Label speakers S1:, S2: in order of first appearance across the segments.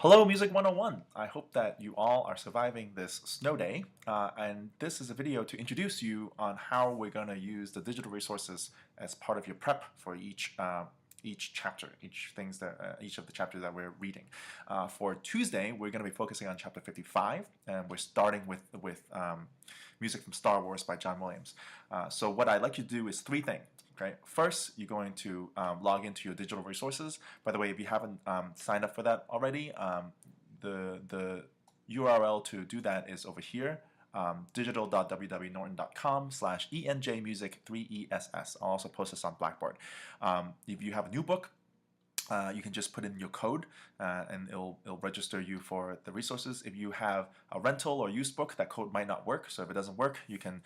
S1: Hello, Music 101. I hope that you all are surviving this snow day. And this is a video to introduce you on how we're going to use the digital resources as part of your prep for each chapter, each of the chapters that we're reading. For Tuesday, we're going to be focusing on chapter 55, and we're starting with music from Star Wars by John Williams. So what I'd like you to do is three things. Okay. First, you're going to log into your digital resources. By the way, if you haven't signed up for that already, the URL to do that is over here, digital.www.norton.com/enjmusic3ess. I'll also post this on Blackboard. If you have a new book, you can just put in your code and it'll register you for the resources. If you have a rental or used book, that code might not work. So if it doesn't work, you can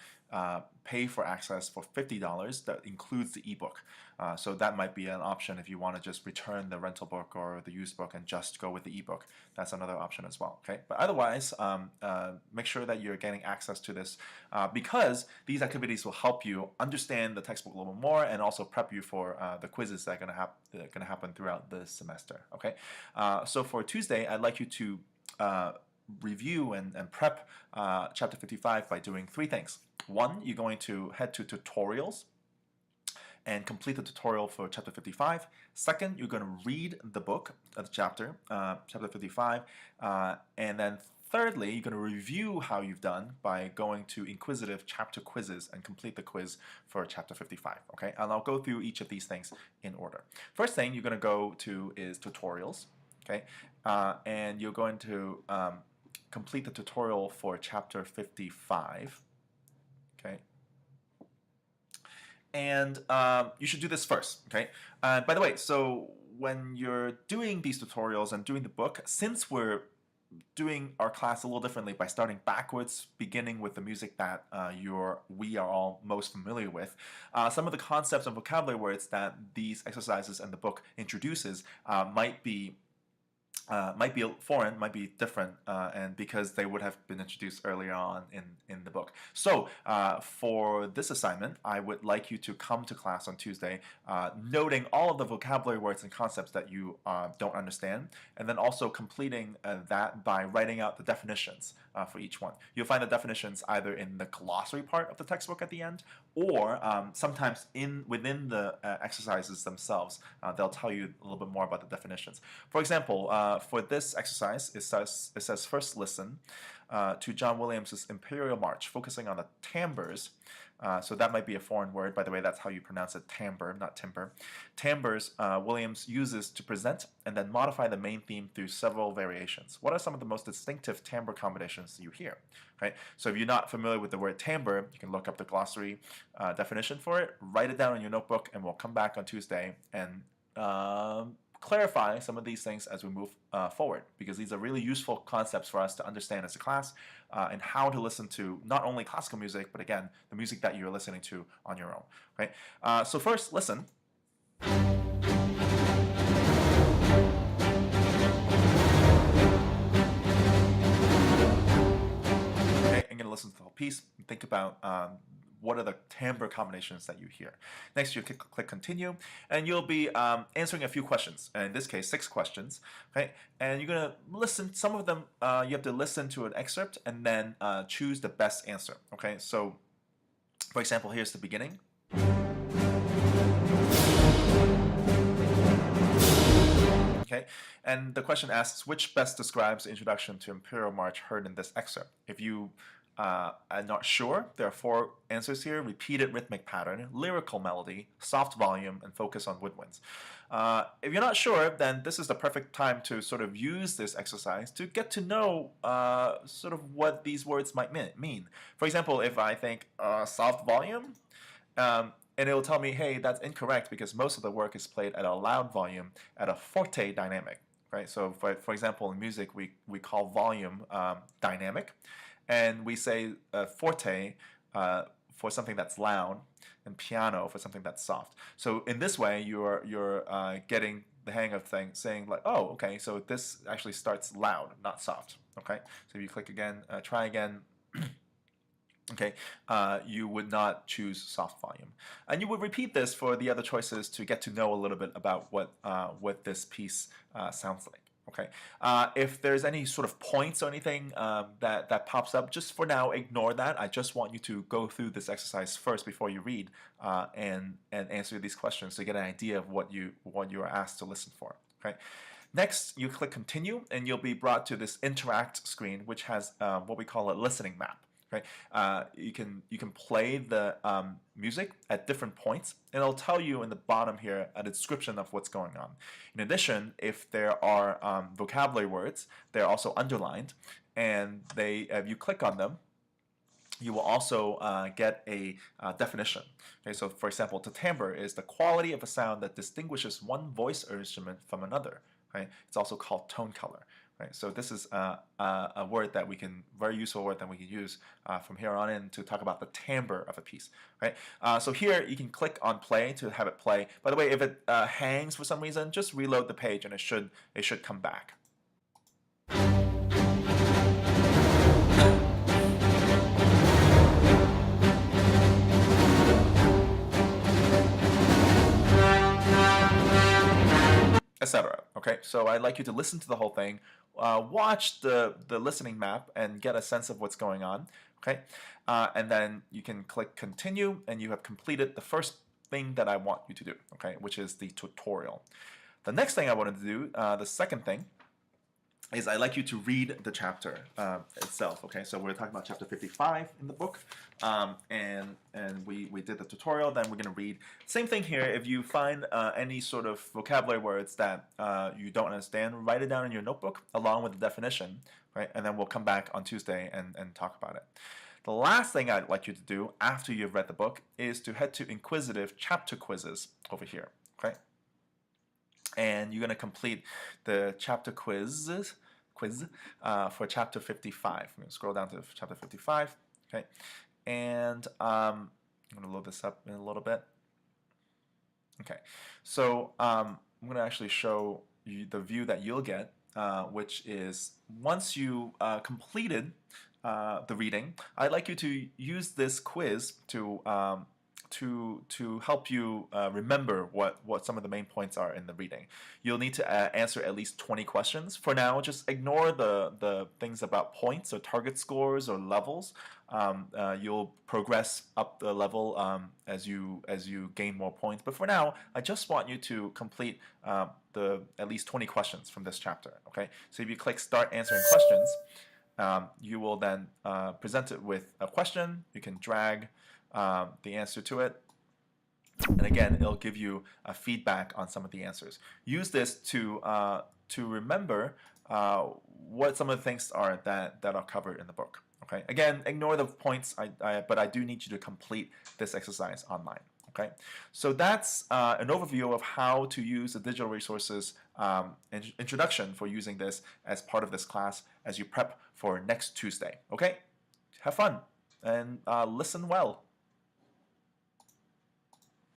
S1: pay for access for $50 that includes the ebook. So that might be an option if you want to just return the rental book or the used book and just go with the ebook. That's another option as well. Okay, but otherwise, make sure that you're getting access to this because these activities will help you understand the textbook a little bit more and also prep you for the quizzes that are going to happen throughout the semester. Okay, so for Tuesday, I'd like you to review and prep chapter 55 by doing three things. One, you're going to head to tutorials and complete the tutorial for chapter 55. Second, you're going to read the book of the chapter 55, and then thirdly, you're going to review how you've done by going to Inquisitive chapter quizzes and complete the quiz for chapter 55. Okay, and I'll go through each of these things in order. First thing you're going to go to is tutorials. Okay, and you're going to complete the tutorial for chapter 55. Okay. And you should do this first, okay? By the way, so when you're doing these tutorials and doing the book, since we're doing our class a little differently by starting backwards, beginning with the music that we are all most familiar with, some of the concepts and vocabulary words that these exercises and the book introduces might be foreign, might be different, and because they would have been introduced earlier on in the book. So for this assignment, I would like you to come to class on Tuesday, noting all of the vocabulary words and concepts that you don't understand, and then also completing that by writing out the definitions for each one. You'll find the definitions either in the glossary part of the textbook at the end, or sometimes within the exercises themselves, they'll tell you a little bit more about the definitions. For example, for this exercise, it says first listen to John Williams' Imperial March, focusing on the timbres. So that might be a foreign word. By the way, that's how you pronounce it, timbre, not timber. Timbres Williams uses to present and then modify the main theme through several variations. What are some of the most distinctive timbre combinations you hear? Right. So if you're not familiar with the word timbre, you can look up the glossary definition for it, write it down in your notebook, and we'll come back on Tuesday and clarify some of these things as we move forward, because these are really useful concepts for us to understand as a class and how to listen to not only classical music, but again, the music that you're listening to on your own. Right? So first, listen. Okay, I'm going to listen to the whole piece and think about what are the timbre combinations that you hear. Next, you click continue, and you'll be answering a few questions. And in this case, 6 questions. Okay, and you're gonna listen. Some of them you have to listen to an excerpt and then choose the best answer. Okay, so for example, here's the beginning. Okay, and the question asks, which best describes the introduction to Imperial March heard in this excerpt? If you I'm not sure, there are 4 answers here: repeated rhythmic pattern, lyrical melody, soft volume, and focus on woodwinds. If you're not sure, then this is the perfect time to sort of use this exercise to get to know sort of what these words might mean. For example, if I think soft volume, and it will tell me, hey, that's incorrect because most of the work is played at a loud volume at a forte dynamic. Right? So for example, in music, we call volume dynamic. And we say forte for something that's loud, and piano for something that's soft. So in this way, you're getting the hang of saying like, oh, okay, so this actually starts loud, not soft. Okay, so if you click again, try again. Okay, you would not choose soft volume, and you would repeat this for the other choices to get to know a little bit about what this piece sounds like. Okay. If there's any sort of points or anything that pops up, just for now, ignore that. I just want you to go through this exercise first before you read and answer these questions to get an idea of what you are asked to listen for. Okay. Next, you click continue, and you'll be brought to this interact screen, which has what we call a listening map. Right? You can play the music at different points, and it'll tell you in the bottom here a description of what's going on. In addition, if there are vocabulary words, they're also underlined, and if you click on them, you will also get a definition. Okay, so for example, the timbre is the quality of a sound that distinguishes one voice or instrument from another. Right? It's also called tone color. Right? So this is a word that very useful word that we can use from here on in to talk about the timbre of a piece. Right? So here you can click on play to have it play. By the way, if it hangs for some reason, just reload the page and it should come back. Etc. Okay, so I'd like you to listen to the whole thing, watch the listening map, and get a sense of what's going on. Okay, and then you can click continue, and you have completed the first thing that I want you to do. Okay, which is the tutorial. The next thing I wanted to do, the second thing, is I'd like you to read the chapter itself. Okay, so we're talking about chapter 55 in the book, and we did the tutorial. Then we're going to read. Same thing here. If you find any sort of vocabulary words that you don't understand, write it down in your notebook along with the definition, right? And then we'll come back on Tuesday and talk about it. The last thing I'd like you to do after you've read the book is to head to Inquisitive chapter quizzes over here. Okay. And you're going to complete the chapter quiz for chapter 55. I'm going to scroll down to chapter 55. Okay, and I'm going to load this up in a little bit. Okay, so I'm going to actually show you the view that you'll get, which is once you completed the reading, I'd like you to use this quiz to help you remember what some of the main points are in the reading. You'll need to answer at least 20 questions. For now, just ignore the things about points or target scores or levels. You'll progress up the level as you gain more points. But for now, I just want you to complete at least 20 questions from this chapter. Okay, so if you click Start Answering Questions, you will then present it with a question. You can drag the answer to it, and again, it'll give you feedback on some of the answers. Use this to remember what some of the things are that are covered in the book. Okay. Again, ignore the points, but I do need you to complete this exercise online. Okay. So that's an overview of how to use the digital resources introduction for using this as part of this class as you prep for next Tuesday. Okay. Have fun and listen well.